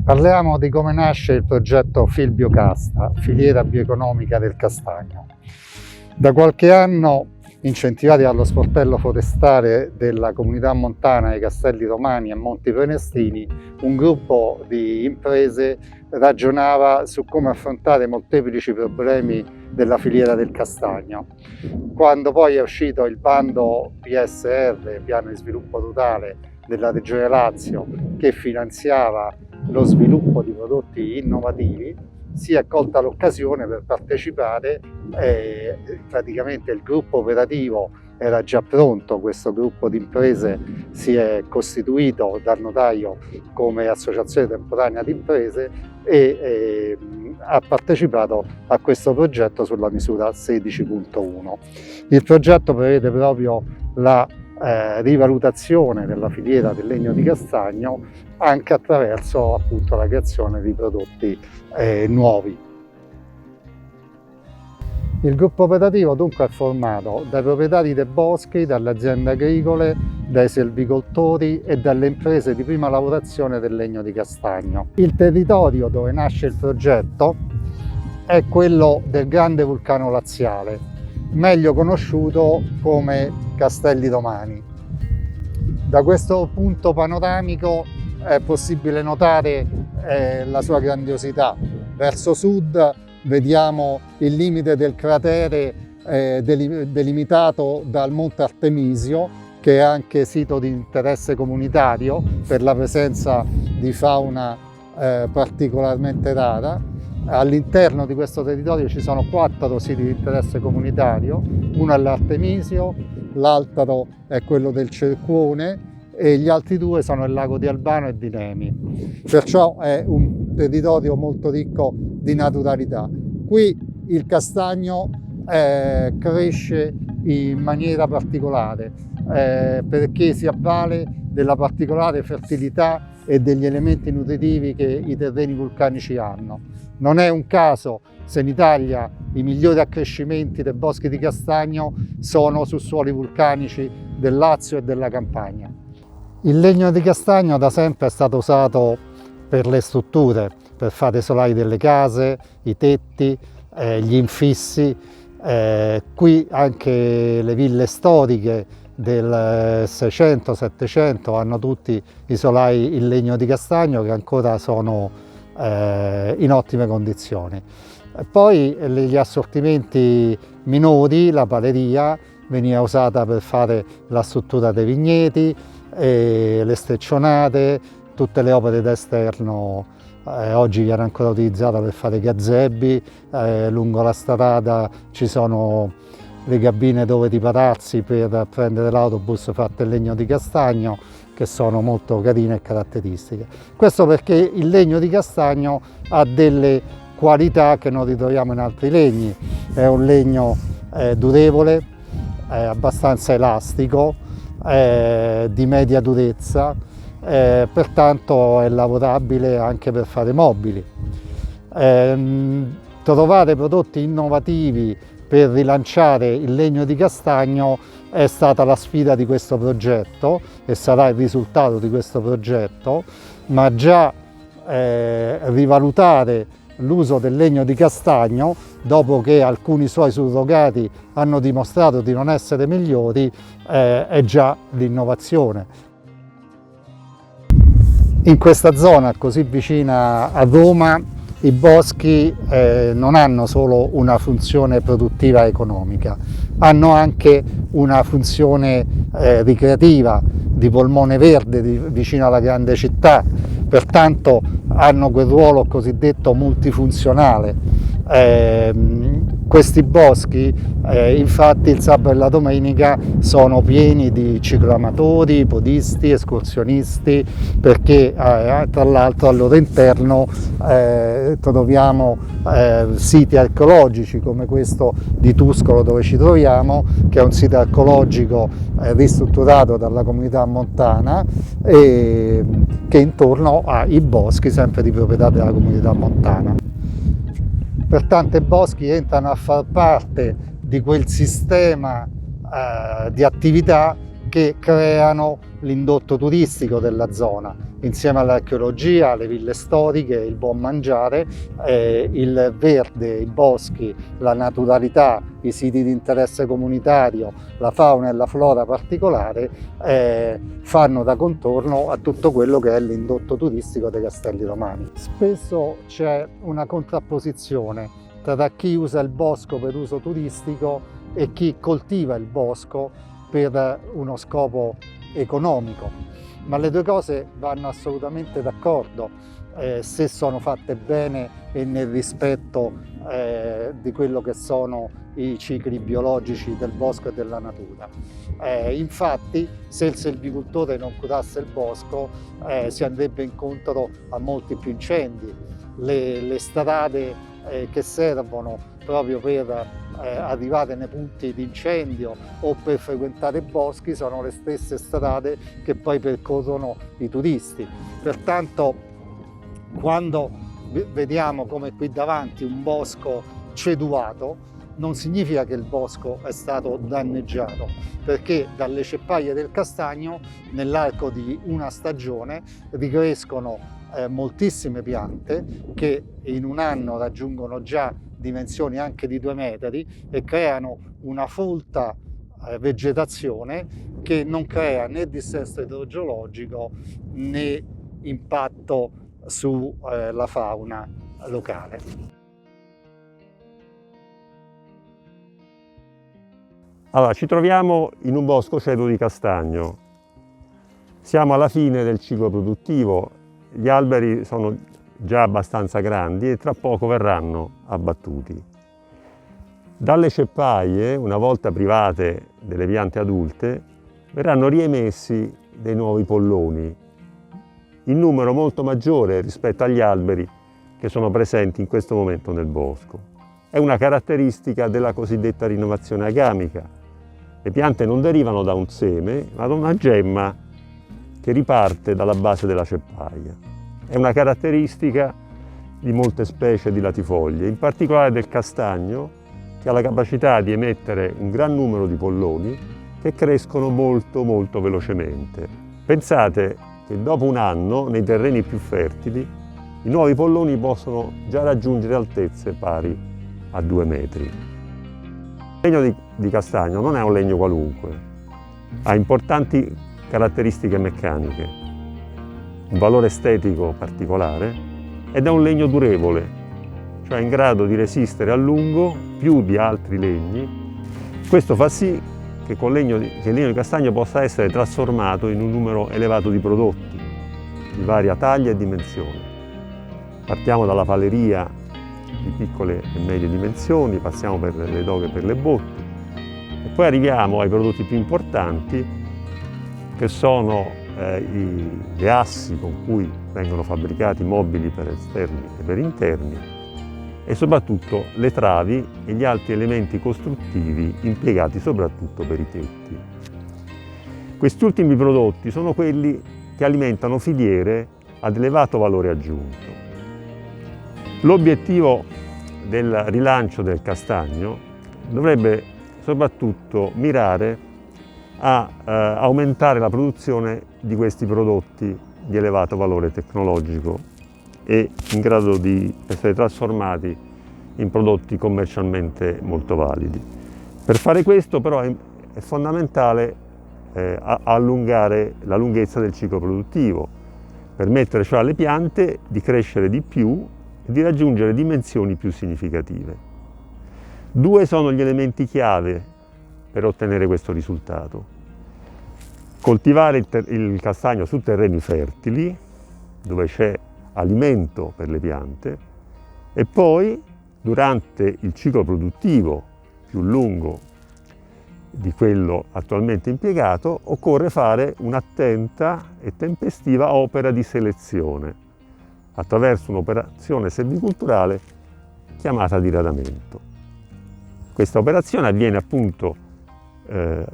Parliamo di come nasce il progetto Filbiocasta, filiera bioeconomica del castagno. Da qualche anno, incentivati dallo sportello forestale della comunità montana dei Castelli Romani e Monti Prenestini, un gruppo di imprese ragionava su come affrontare molteplici problemi della filiera del castagno. Quando poi è uscito il bando PSR, Piano di Sviluppo Rurale della Regione Lazio, che finanziava lo sviluppo di prodotti innovativi, si è colta l'occasione per partecipare. Praticamente il gruppo operativo era già pronto, questo gruppo di imprese si è costituito dal notaio come associazione temporanea di imprese e ha partecipato a questo progetto sulla misura 16.1. Il progetto prevede proprio la rivalutazione della filiera del legno di castagno anche attraverso appunto la creazione di prodotti nuovi. Il gruppo operativo dunque è formato dai proprietari dei boschi, dalle aziende agricole, dai selvicoltori e dalle imprese di prima lavorazione del legno di castagno. Il territorio dove nasce il progetto è quello del grande vulcano laziale, meglio conosciuto come Castelli Romani. Da questo punto panoramico è possibile notare la sua grandiosità. Verso sud vediamo il limite del cratere delimitato dal Monte Artemisio, che è anche sito di interesse comunitario per la presenza di fauna particolarmente rara. All'interno di questo territorio ci sono 4 siti di interesse comunitario, uno è l'Artemisio, l'altro è quello del Cercuone e gli altri 2 sono il lago di Albano e di Nemi. Perciò è un territorio molto ricco di naturalità. Qui il castagno cresce in maniera particolare perché si avvale della particolare fertilità e degli elementi nutritivi che i terreni vulcanici hanno. Non è un caso se in Italia i migliori accrescimenti dei boschi di castagno sono su suoli vulcanici del Lazio e della Campania. Il legno di castagno da sempre è stato usato per le strutture, per fare i solai delle case, i tetti, gli infissi. Qui anche le ville storiche del 600-700 hanno tutti i solai in legno di castagno che ancora sono in ottime condizioni. Poi gli assortimenti minori, la paleria veniva usata per fare la struttura dei vigneti, le steccionate, tutte le opere d'esterno oggi viene ancora utilizzata per fare gazebbi, lungo la strada ci sono le cabine dove ti parazzi per prendere l'autobus fatte in legno di castagno, che sono molto carine e caratteristiche. Questo perché il legno di castagno ha delle qualità che non ritroviamo in altri legni. È un legno durevole, abbastanza elastico, di media durezza, pertanto è lavorabile anche per fare mobili. Trovare prodotti innovativi per rilanciare il legno di castagno è stata la sfida di questo progetto e sarà il risultato di questo progetto, ma già rivalutare l'uso del legno di castagno, dopo che alcuni suoi surrogati hanno dimostrato di non essere migliori, è già l'innovazione. In questa zona così vicina a Roma i boschi non hanno solo una funzione produttiva economica, hanno anche una funzione ricreativa, di polmone verde vicino alla grande città, pertanto hanno quel ruolo cosiddetto multifunzionale. Questi boschi infatti il sabato e la domenica sono pieni di cicloamatori, podisti, escursionisti, perché tra l'altro al loro interno troviamo siti archeologici come questo di Tuscolo dove ci troviamo, che è un sito archeologico ristrutturato dalla comunità montana e che è intorno ai boschi sempre di proprietà della comunità montana. Pertanto i boschi entrano a far parte di quel sistema di attività che creano l'indotto turistico della zona, insieme all'archeologia, alle ville storiche, il buon mangiare, il verde, i boschi, la naturalità, i siti di interesse comunitario, la fauna e la flora particolare fanno da contorno a tutto quello che è l'indotto turistico dei Castelli Romani. Spesso c'è una contrapposizione tra chi usa il bosco per uso turistico e chi coltiva il bosco per uno scopo economico, ma le due cose vanno assolutamente d'accordo se sono fatte bene e nel rispetto di quello che sono i cicli biologici del bosco e della natura. Infatti, se il selvicoltore non curasse il bosco si andrebbe incontro a molti più incendi. Le strade che servono proprio per arrivare nei punti di incendio o per frequentare i boschi sono le stesse strade che poi percorrono i turisti. Pertanto, quando vediamo come qui davanti un bosco ceduato, non significa che il bosco è stato danneggiato, perché dalle ceppaie del castagno nell'arco di una stagione ricrescono moltissime piante che in un anno raggiungono già dimensioni anche di 2 metri e creano una folta vegetazione che non crea né dissesto idrogeologico né impatto sulla fauna locale. Allora, ci troviamo in un bosco ceduo di castagno. Siamo alla fine del ciclo produttivo, gli alberi sono già abbastanza grandi e tra poco verranno abbattuti. Dalle ceppaie, una volta private delle piante adulte, verranno riemessi dei nuovi polloni, in numero molto maggiore rispetto agli alberi che sono presenti in questo momento nel bosco. È una caratteristica della cosiddetta rinnovazione agamica. Le piante non derivano da un seme, ma da una gemma che riparte dalla base della ceppaia. È una caratteristica di molte specie di latifoglie, in particolare del castagno, che ha la capacità di emettere un gran numero di polloni che crescono molto velocemente. Pensate che dopo un anno, nei terreni più fertili, i nuovi polloni possono già raggiungere altezze pari a 2 metri. Il legno di castagno non è un legno qualunque, ha importanti caratteristiche meccaniche, un valore estetico particolare ed è un legno durevole, cioè in grado di resistere a lungo più di altri legni. Questo fa sì che il legno di castagno possa essere trasformato in un numero elevato di prodotti di varia taglia e dimensione. Partiamo dalla paleria di piccole e medie dimensioni, passiamo per le doghe e per le botti e poi arriviamo ai prodotti più importanti che sono le assi con cui vengono fabbricati mobili per esterni e per interni e soprattutto le travi e gli altri elementi costruttivi impiegati soprattutto per i tetti. Questi ultimi prodotti sono quelli che alimentano filiere ad elevato valore aggiunto. L'obiettivo del rilancio del castagno dovrebbe soprattutto mirare a aumentare la produzione di questi prodotti di elevato valore tecnologico e in grado di essere trasformati in prodotti commercialmente molto validi. Per fare questo però è fondamentale allungare la lunghezza del ciclo produttivo, permettere cioè alle piante di crescere di più e di raggiungere dimensioni più significative. 2 sono gli elementi chiave per ottenere questo risultato. Coltivare il castagno su terreni fertili, dove c'è alimento per le piante, e poi, durante il ciclo produttivo più lungo di quello attualmente impiegato, occorre fare un'attenta e tempestiva opera di selezione, attraverso un'operazione selvicolturale chiamata diradamento. Questa operazione avviene appunto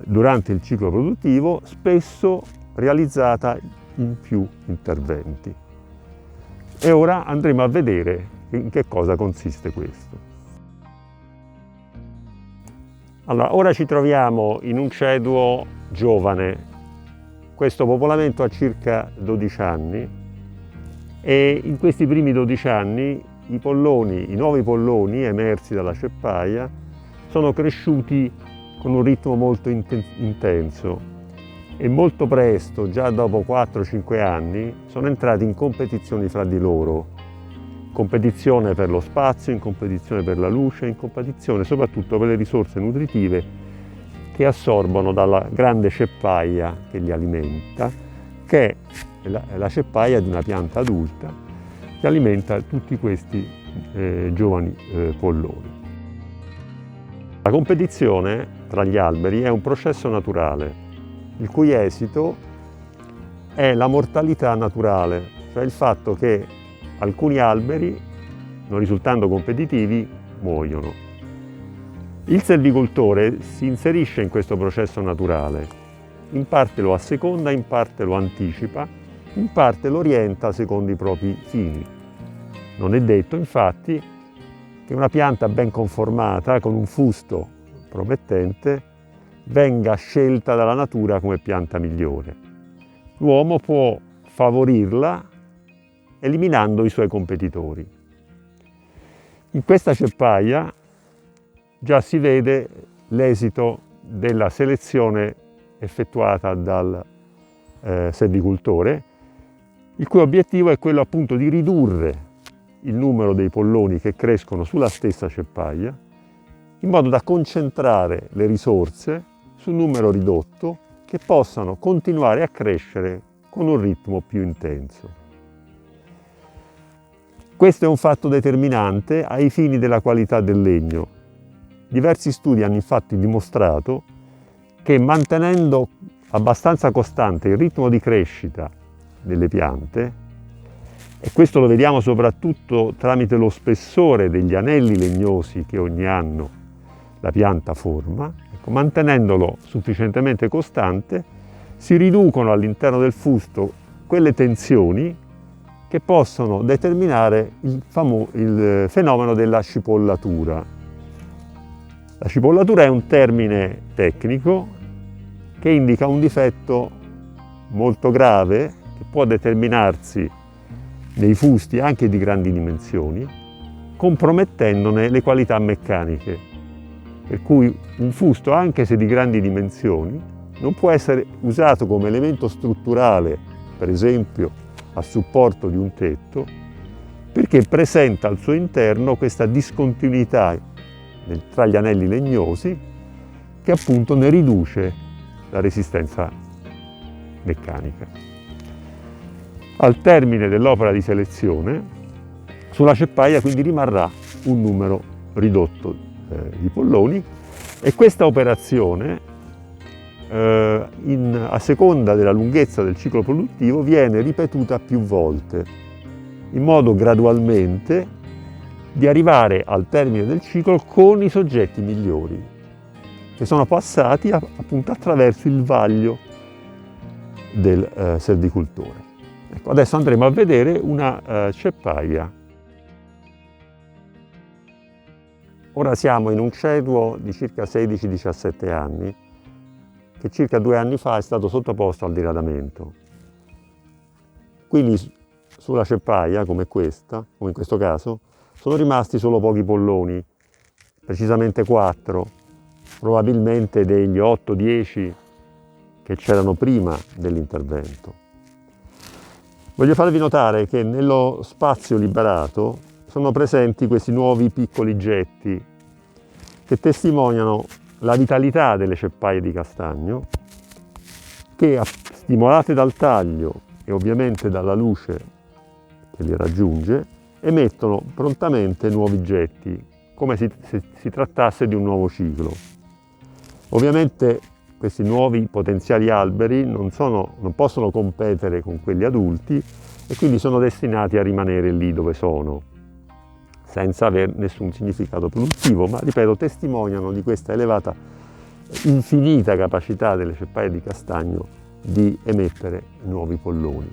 durante il ciclo produttivo, spesso realizzata in più interventi. E ora andremo a vedere in che cosa consiste questo. Allora, ora ci troviamo in un ceduo giovane. Questo popolamento ha circa 12 anni e in questi primi 12 anni i nuovi polloni emersi dalla ceppaia sono cresciuti con un ritmo molto intenso e molto presto, già dopo 4-5 anni, sono entrati in competizioni fra di loro. Competizione per lo spazio, in competizione per la luce, in competizione soprattutto per le risorse nutritive che assorbono dalla grande ceppaia che li alimenta, che è la ceppaia di una pianta adulta che alimenta tutti questi giovani polloni. La competizione tra gli alberi è un processo naturale, il cui esito è la mortalità naturale, cioè il fatto che alcuni alberi, non risultando competitivi, muoiono. Il selvicoltore si inserisce in questo processo naturale, in parte lo asseconda, in parte lo anticipa, in parte lo orienta secondo i propri fini. Non è detto, infatti, che una pianta ben conformata, con un fusto promettente, venga scelta dalla natura come pianta migliore. L'uomo può favorirla eliminando i suoi competitori. In questa ceppaia già si vede l'esito della selezione effettuata dal selvicoltore, il cui obiettivo è quello appunto di ridurre il numero dei polloni che crescono sulla stessa ceppaia, in modo da concentrare le risorse su un numero ridotto che possano continuare a crescere con un ritmo più intenso. Questo è un fatto determinante ai fini della qualità del legno. Diversi studi hanno infatti dimostrato che mantenendo abbastanza costante il ritmo di crescita delle piante, e questo lo vediamo soprattutto tramite lo spessore degli anelli legnosi che ogni anno la pianta forma, ecco, mantenendolo sufficientemente costante, si riducono all'interno del fusto quelle tensioni che possono determinare il fenomeno della cipollatura. La cipollatura è un termine tecnico che indica un difetto molto grave che può determinarsi nei fusti anche di grandi dimensioni, compromettendone le qualità meccaniche. Per cui un fusto, anche se di grandi dimensioni, non può essere usato come elemento strutturale, per esempio a supporto di un tetto, perché presenta al suo interno questa discontinuità tra gli anelli legnosi che appunto ne riduce la resistenza meccanica. Al termine dell'opera di selezione, sulla ceppaia quindi rimarrà un numero ridotto di polloni e questa operazione, a seconda della lunghezza del ciclo produttivo, viene ripetuta più volte, in modo gradualmente di arrivare al termine del ciclo con i soggetti migliori, che sono passati appunto attraverso il vaglio del selvicoltore. Ecco, adesso andremo a vedere una ceppaia. Ora siamo in un ceduo di circa 16-17 anni, che circa 2 anni fa è stato sottoposto al diradamento. Quindi sulla ceppaia, come questa, come in questo caso, sono rimasti solo pochi polloni, precisamente 4, probabilmente degli 8-10 che c'erano prima dell'intervento. Voglio farvi notare che nello spazio liberato sono presenti questi nuovi piccoli getti che testimoniano la vitalità delle ceppaie di castagno che, stimolate dal taglio e ovviamente dalla luce che li raggiunge, emettono prontamente nuovi getti, come se si trattasse di un nuovo ciclo. Ovviamente questi nuovi potenziali alberi non possono competere con quelli adulti e quindi sono destinati a rimanere lì dove sono, senza aver nessun significato produttivo, ma ripeto, testimoniano di questa elevata, infinita capacità delle ceppaie di castagno di emettere nuovi polloni.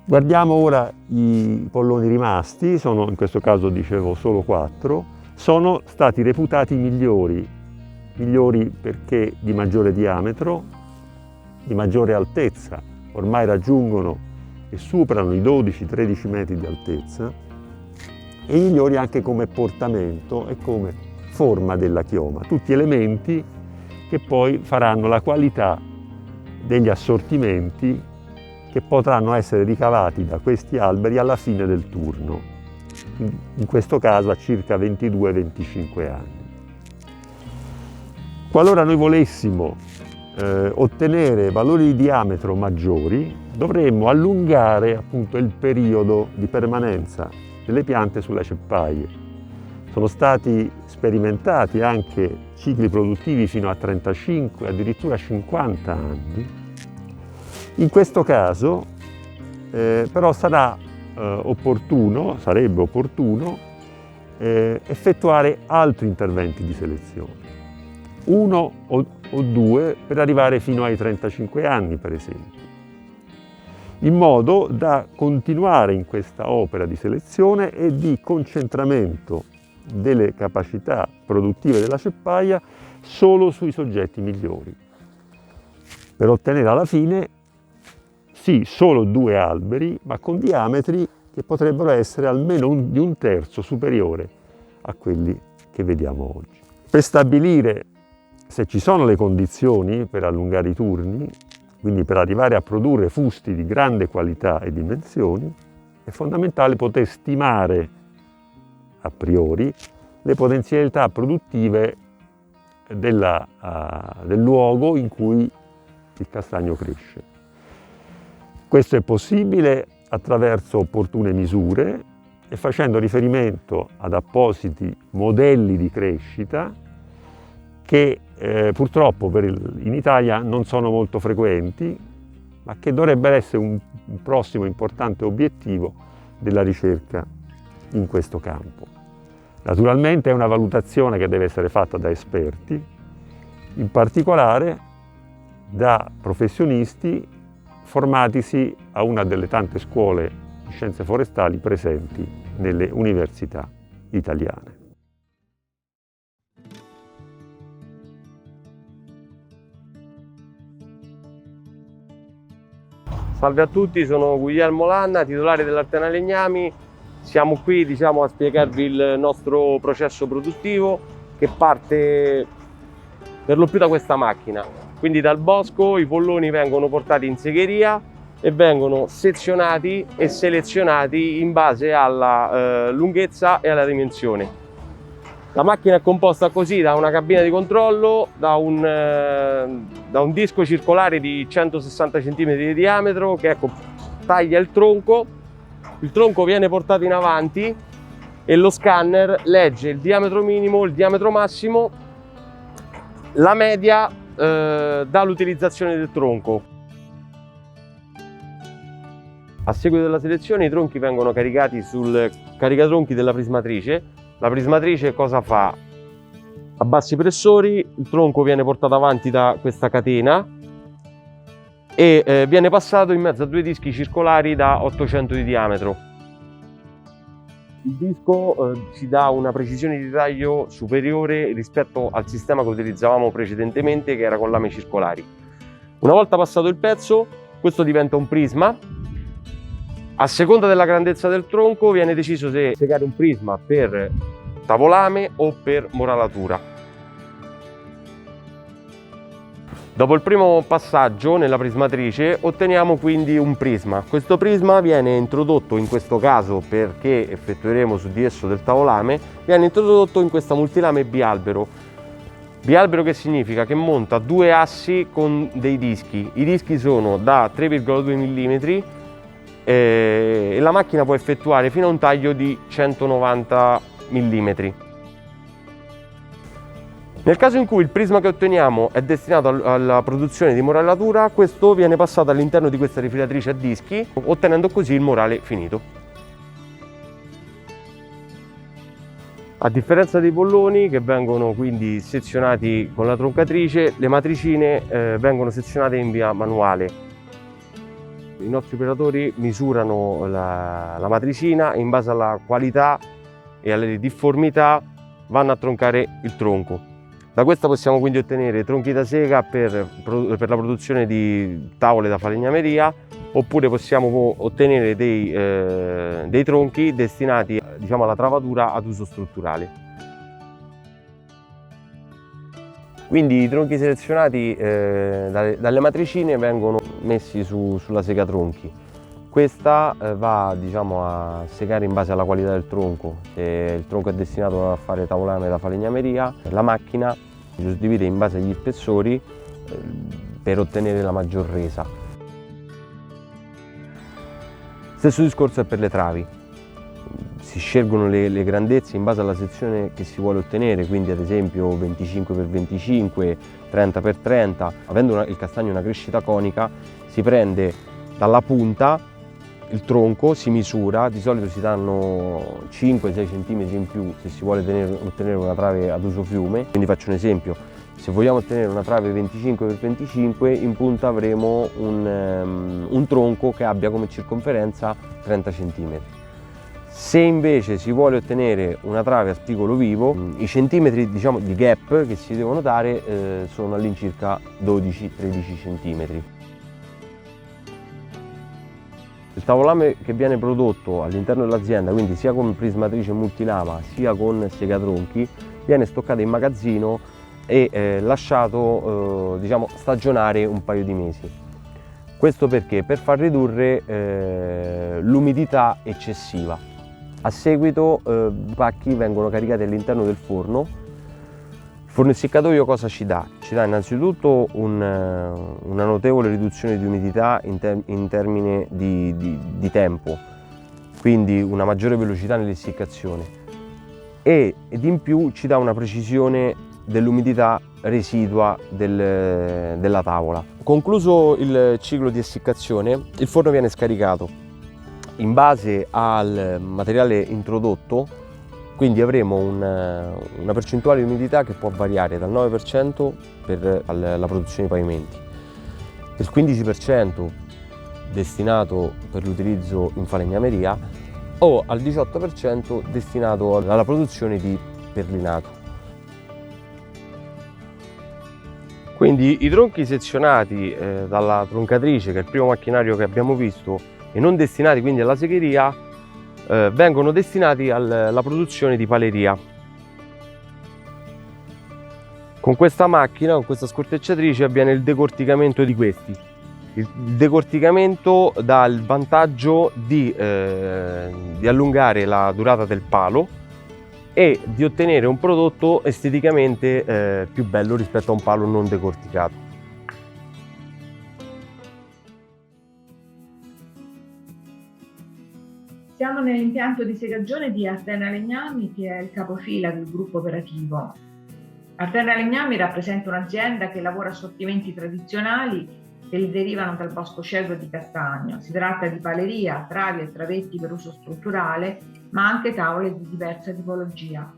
Guardiamo ora i polloni rimasti, sono in questo caso dicevo solo 4, sono stati reputati migliori perché di maggiore diametro, di maggiore altezza, ormai raggiungono e superano i 12-13 metri di altezza, e migliori anche come portamento e come forma della chioma, tutti elementi che poi faranno la qualità degli assortimenti che potranno essere ricavati da questi alberi alla fine del turno, in questo caso a circa 22-25 anni. Qualora noi volessimo ottenere valori di diametro maggiori, dovremmo allungare appunto il periodo di permanenza delle piante sulle ceppaie. Sono stati sperimentati anche cicli produttivi fino a 35, addirittura 50 anni. In questo caso però sarebbe opportuno effettuare altri interventi di selezione, uno o due per arrivare fino ai 35 anni per esempio, in modo da continuare in questa opera di selezione e di concentramento delle capacità produttive della ceppaia solo sui soggetti migliori, per ottenere alla fine sì solo 2 alberi, ma con diametri che potrebbero essere almeno di un terzo superiore a quelli che vediamo oggi. Per stabilire se ci sono le condizioni per allungare i turni, quindi per arrivare a produrre fusti di grande qualità e dimensioni, è fondamentale poter stimare a priori le potenzialità produttive del luogo in cui il castagno cresce. Questo è possibile attraverso opportune misure e facendo riferimento ad appositi modelli di crescita che purtroppo in Italia non sono molto frequenti, ma che dovrebbero essere un prossimo importante obiettivo della ricerca in questo campo. Naturalmente è una valutazione che deve essere fatta da esperti, in particolare da professionisti formatisi a una delle tante scuole di scienze forestali presenti nelle università italiane. Salve a tutti, sono Guglielmo Lanna, titolare dell'Artena Legnami. Siamo qui a spiegarvi il nostro processo produttivo che parte per lo più da questa macchina. Quindi dal bosco i polloni vengono portati in segheria e vengono sezionati e selezionati in base alla lunghezza e alla dimensione. La macchina è composta così da una cabina di controllo, da un disco circolare di 160 cm di diametro che taglia il tronco viene portato in avanti e lo scanner legge il diametro minimo, il diametro massimo, la media dall'utilizzazione del tronco. A seguito della selezione i tronchi vengono caricati sul caricatronchi della prismatrice. La prismatrice cosa fa? A bassi pressori il tronco viene portato avanti da questa catena e viene passato in mezzo a 2 dischi circolari da 800 di diametro. Il disco ci dà una precisione di taglio superiore rispetto al sistema che utilizzavamo precedentemente, che era con lame circolari. Una volta passato il pezzo, questo diventa un prisma. A seconda della grandezza del tronco viene deciso se piegare un prisma per tavolame o per moralatura. Dopo il primo passaggio nella prismatrice otteniamo quindi un prisma. Questo prisma viene introdotto, in questo caso perché effettueremo su di esso del tavolame, viene introdotto in questa multilame bialbero. Bialbero che significa che monta 2 assi con dei dischi. I dischi sono da 3,2 mm e la macchina può effettuare fino a un taglio di 190 mm. Nel caso in cui il prisma che otteniamo è destinato alla produzione di morallatura, questo viene passato all'interno di questa rifilatrice a dischi, ottenendo così il morale finito. A differenza dei polloni, che vengono quindi sezionati con la troncatrice, le matricine vengono sezionate in via manuale. I nostri operatori misurano la matricina in base alla qualità e alle difformità vanno a troncare il tronco. Da questa possiamo quindi ottenere tronchi da sega per la produzione di tavole da falegnameria, oppure possiamo ottenere dei tronchi destinati, diciamo, alla travatura ad uso strutturale. Quindi i tronchi selezionati dalle matricine vengono messi sulla sega tronchi. Questa va, diciamo, a segare in base alla qualità del tronco. Se il tronco è destinato a fare tavolame da falegnameria, la macchina si suddivide in base agli spessori per ottenere la maggior resa. Stesso discorso è per le travi. Si scelgono le grandezze in base alla sezione che si vuole ottenere, quindi ad esempio 25x25, 30x30. Avendo il castagno una crescita conica, si prende dalla punta il tronco, si misura, di solito si danno 5-6 cm in più se si vuole ottenere una trave ad uso fiume. Quindi faccio un esempio: se vogliamo ottenere una trave 25x25, in punta avremo un tronco che abbia come circonferenza 30 cm. Se invece si vuole ottenere una trave a spigolo vivo, i centimetri, diciamo, di gap che si devono dare sono all'incirca 12-13 cm. Il tavolame che viene prodotto all'interno dell'azienda, quindi sia con prismatrice multilama sia con segatronchi, viene stoccato in magazzino e lasciato diciamo, stagionare un paio di mesi. Questo perché? Per far ridurre l'umidità eccessiva. A seguito i pacchi vengono caricati all'interno del forno. Il forno essiccatoio cosa ci dà? Ci dà innanzitutto una notevole riduzione di umidità in termini di tempo, quindi una maggiore velocità nell'essiccazione, ed in più ci dà una precisione dell'umidità residua della tavola. Concluso il ciclo di essiccazione, il forno viene scaricato in base al materiale introdotto, quindi avremo una percentuale di umidità che può variare dal 9% per la produzione di pavimenti, del 15% destinato per l'utilizzo in falegnameria o al 18% destinato alla produzione di perlinato. Quindi i tronchi sezionati dalla troncatrice, che è il primo macchinario che abbiamo visto, e non destinati quindi alla segheria, vengono destinati alla produzione di paleria. Con questa macchina, con questa scortecciatrice, avviene il decorticamento di questi. Il decorticamento dà il vantaggio di allungare la durata del palo e di ottenere un prodotto esteticamente più bello rispetto a un palo non decorticato. Siamo nell'impianto di segagione di Arterna Legnami, che è il capofila del gruppo operativo. Arterna Legnami rappresenta un'azienda che lavora assortimenti tradizionali che gli derivano dal bosco cedro di Castagno. Si tratta di paleria, travi e travetti per uso strutturale, ma anche tavole di diversa tipologia.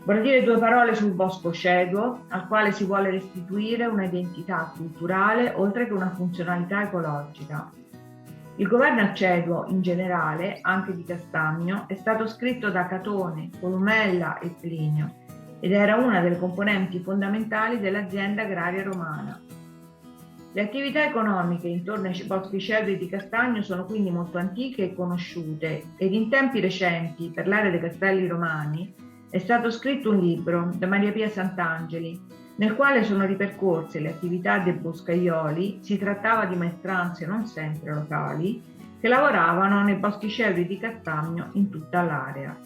Vorrei dire due parole sul bosco cedro, al quale si vuole restituire un'identità culturale oltre che una funzionalità ecologica. Il governo aceduo in generale, anche di Castagno, è stato scritto da Catone, Columella e Plinio ed era una delle componenti fondamentali dell'azienda agraria romana. Le attività economiche intorno ai boschi cedri di Castagno sono quindi molto antiche e conosciute, ed in tempi recenti, per l'area dei Castelli Romani, è stato scritto un libro da Maria Pia Sant'Angeli, nel quale sono ripercorse le attività dei boscaioli. Si trattava di maestranze non sempre locali che lavoravano nei boschi cedri di Castagno in tutta l'area.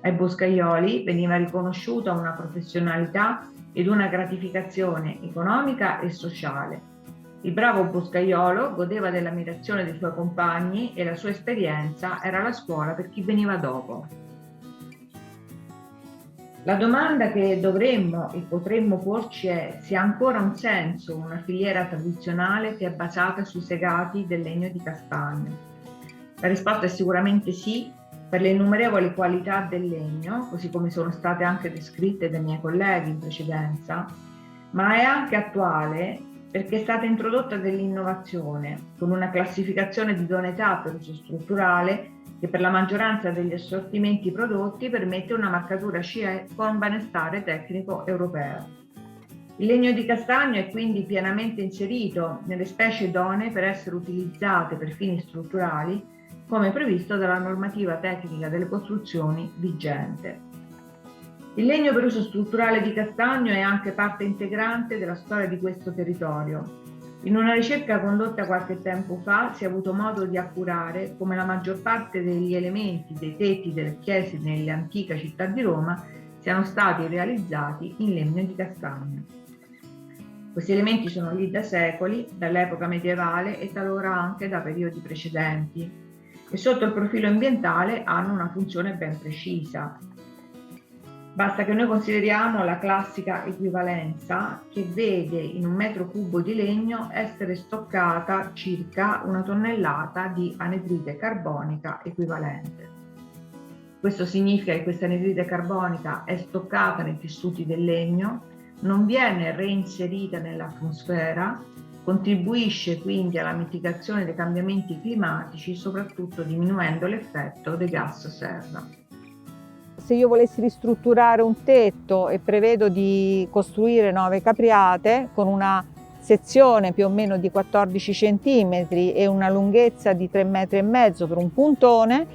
Ai boscaioli veniva riconosciuta una professionalità ed una gratificazione economica e sociale. Il bravo boscaiolo godeva dell'ammirazione dei suoi compagni e la sua esperienza era la scuola per chi veniva dopo. La domanda che dovremmo e potremmo porci è se ha ancora un senso una filiera tradizionale che è basata sui segati del legno di castagno. La risposta è sicuramente sì, per le innumerevoli qualità del legno, così come sono state anche descritte dai miei colleghi in precedenza, ma è anche attuale perché è stata introdotta dell'innovazione con una classificazione di idoneità per uso strutturale che per la maggioranza degli assortimenti prodotti permette una marcatura CE con benestare tecnico europeo. Il legno di castagno è quindi pienamente inserito nelle specie idonee per essere utilizzate per fini strutturali, come previsto dalla normativa tecnica delle costruzioni vigente. Il legno per uso strutturale di castagno è anche parte integrante della storia di questo territorio. In una ricerca condotta qualche tempo fa si è avuto modo di appurare come la maggior parte degli elementi dei tetti delle chiese nell'antica città di Roma siano stati realizzati in legno di castagno. Questi elementi sono lì da secoli, dall'epoca medievale e talora anche da periodi precedenti, e sotto il profilo ambientale hanno una funzione ben precisa. Basta che noi consideriamo la classica equivalenza che vede in un metro cubo di legno essere stoccata circa 1 tonnellata di anidride carbonica equivalente. Questo significa che questa anidride carbonica è stoccata nei tessuti del legno, non viene reinserita nell'atmosfera, contribuisce quindi alla mitigazione dei cambiamenti climatici, soprattutto diminuendo l'effetto dei gas serra. Se io volessi ristrutturare un tetto e prevedo di costruire 9 capriate con una sezione più o meno di 14 cm e una lunghezza di 3,5 metri per un puntone,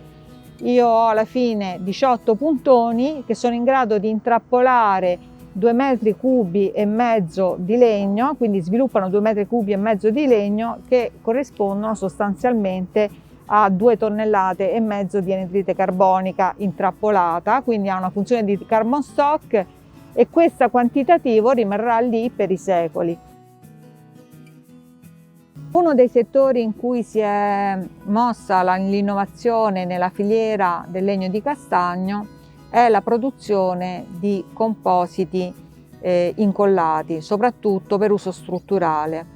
io ho alla fine 18 puntoni che sono in grado di intrappolare 2,5 metri di legno, quindi sviluppano 2,5 metri di legno che corrispondono sostanzialmente a 2,5 tonnellate di anidride carbonica intrappolata, quindi ha una funzione di carbon stock e questo quantitativo rimarrà lì per i secoli. Uno dei settori in cui si è mossa l'innovazione nella filiera del legno di castagno è la produzione di compositi incollati, soprattutto per uso strutturale.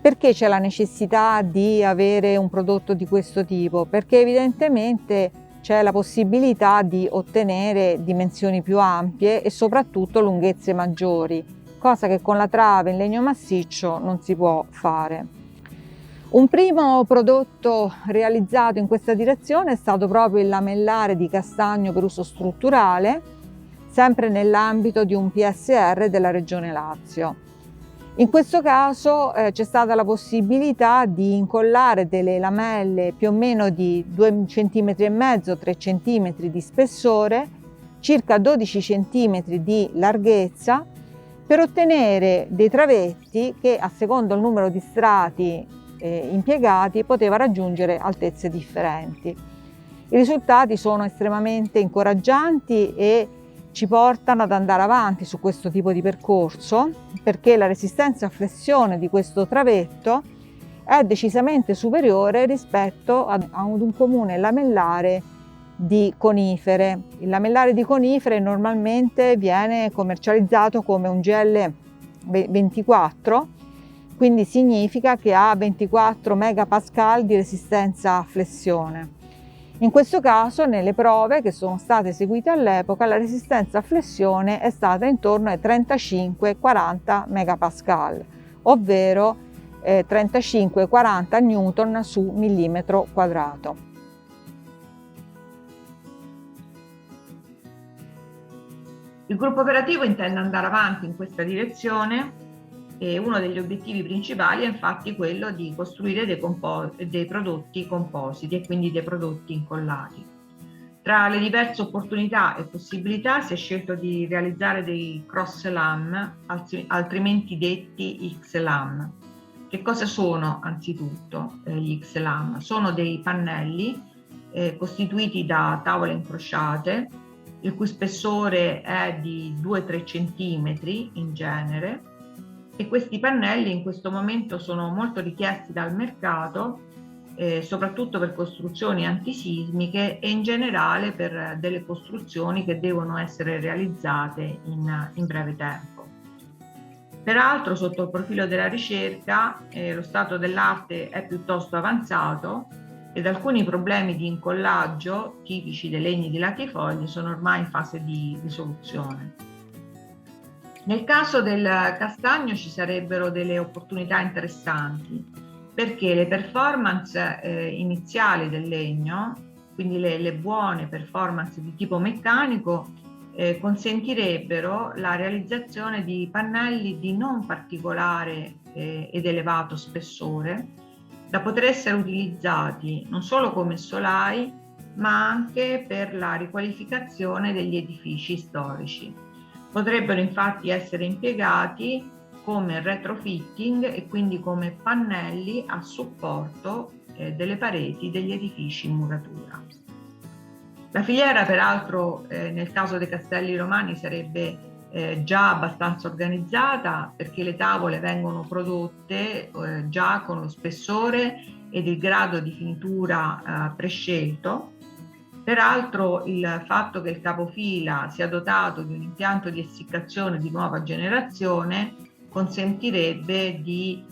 Perché c'è la necessità di avere un prodotto di questo tipo? Perché evidentemente c'è la possibilità di ottenere dimensioni più ampie e soprattutto lunghezze maggiori, cosa che con la trave in legno massiccio non si può fare. Un primo prodotto realizzato in questa direzione è stato proprio il lamellare di castagno per uso strutturale, sempre nell'ambito di un PSR della Regione Lazio. In questo caso c'è stata la possibilità di incollare delle lamelle più o meno di 2,5 cm, 3 cm di spessore, circa 12 cm di larghezza, per ottenere dei travetti che a secondo il numero di strati impiegati poteva raggiungere altezze differenti. I risultati sono estremamente incoraggianti e ci portano ad andare avanti su questo tipo di percorso, perché la resistenza a flessione di questo travetto è decisamente superiore rispetto ad un comune lamellare di conifere. Il lamellare di conifere normalmente viene commercializzato come un GL 24, quindi significa che ha 24 megapascal di resistenza a flessione. In questo caso, nelle prove che sono state eseguite all'epoca, la resistenza a flessione è stata intorno ai 35-40 megapascal, ovvero 35-40 newton su millimetro quadrato. Il gruppo operativo intende andare avanti in questa direzione e uno degli obiettivi principali è infatti quello di costruire dei prodotti compositi e quindi dei prodotti incollati. Tra le diverse opportunità e possibilità si è scelto di realizzare dei cross-lam, altrimenti detti X-lam. Che cosa sono anzitutto gli X-lam? Sono dei pannelli costituiti da tavole incrociate, il cui spessore è di 2-3 cm in genere, e questi pannelli in questo momento sono molto richiesti dal mercato, soprattutto per costruzioni antisismiche e in generale per delle costruzioni che devono essere realizzate in breve tempo. Peraltro, sotto il profilo della ricerca, lo stato dell'arte è piuttosto avanzato ed alcuni problemi di incollaggio tipici dei legni di latifoglie sono ormai in fase di risoluzione. Nel caso del castagno ci sarebbero delle opportunità interessanti perché le performance iniziali del legno, quindi le buone performance di tipo meccanico, consentirebbero la realizzazione di pannelli di non particolare ed elevato spessore, da poter essere utilizzati non solo come solai, ma anche per la riqualificazione degli edifici storici. Potrebbero infatti essere impiegati come retrofitting e quindi come pannelli a supporto delle pareti degli edifici in muratura. La filiera, peraltro, nel caso dei Castelli Romani sarebbe già abbastanza organizzata, perché le tavole vengono prodotte già con lo spessore ed il grado di finitura prescelto. Peraltro il fatto che il capofila sia dotato di un impianto di essiccazione di nuova generazione consentirebbe di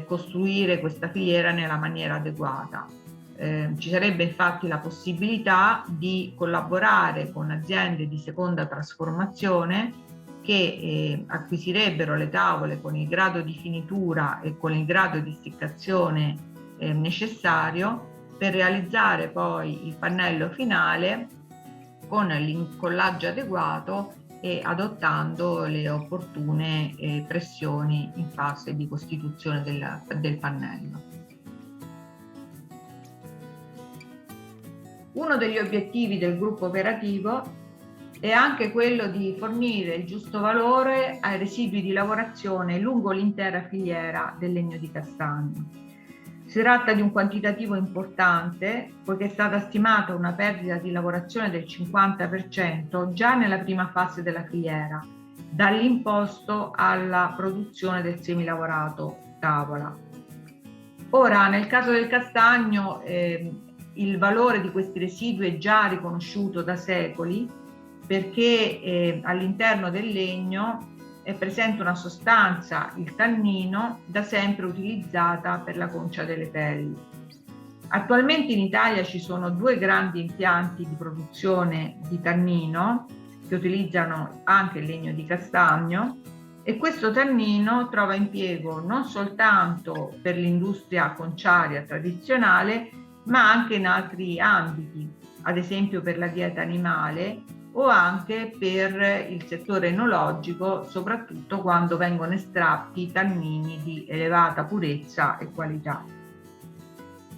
costruire questa filiera nella maniera adeguata. Ci sarebbe infatti la possibilità di collaborare con aziende di seconda trasformazione che acquisirebbero le tavole con il grado di finitura e con il grado di essiccazione necessario per realizzare poi il pannello finale con l'incollaggio adeguato e adottando le opportune pressioni in fase di costituzione del pannello. Uno degli obiettivi del gruppo operativo è anche quello di fornire il giusto valore ai residui di lavorazione lungo l'intera filiera del legno di castagno. Si tratta di un quantitativo importante, poiché è stata stimata una perdita di lavorazione del 50% già nella prima fase della filiera, dall'imposto alla produzione del semilavorato tavola. Ora, nel caso del castagno, il valore di questi residui è già riconosciuto da secoli, perché all'interno del legno è presente una sostanza, il tannino, da sempre utilizzata per la concia delle pelli. Attualmente in Italia ci sono 2 grandi impianti di produzione di tannino che utilizzano anche il legno di castagno, e questo tannino trova impiego non soltanto per l'industria conciaria tradizionale, ma anche in altri ambiti, ad esempio per la dieta animale o anche per il settore enologico, soprattutto quando vengono estratti tannini di elevata purezza e qualità.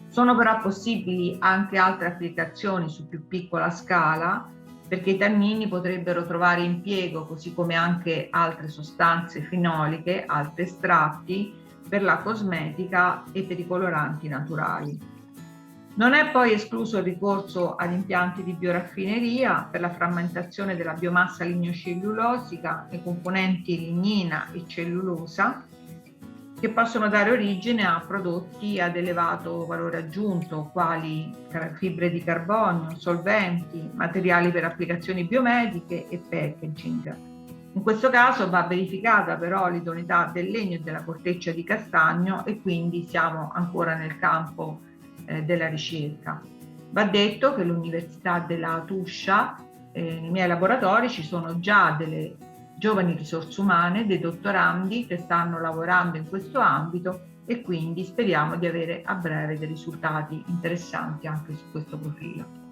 Sono però possibili anche altre applicazioni su più piccola scala, perché i tannini potrebbero trovare impiego, così come anche altre sostanze fenoliche, altri estratti, per la cosmetica e per i coloranti naturali. Non è poi escluso il ricorso ad impianti di bioraffineria per la frammentazione della biomassa lignocellulosica e componenti lignina e cellulosa, che possono dare origine a prodotti ad elevato valore aggiunto, quali fibre di carbonio, solventi, materiali per applicazioni biomediche e packaging. In questo caso va verificata però l'idoneità del legno e della corteccia di castagno, e quindi siamo ancora nel campo della ricerca. Va detto che l'Università della Tuscia, nei miei laboratori ci sono già delle giovani risorse umane, dei dottorandi che stanno lavorando in questo ambito, e quindi speriamo di avere a breve dei risultati interessanti anche su questo profilo.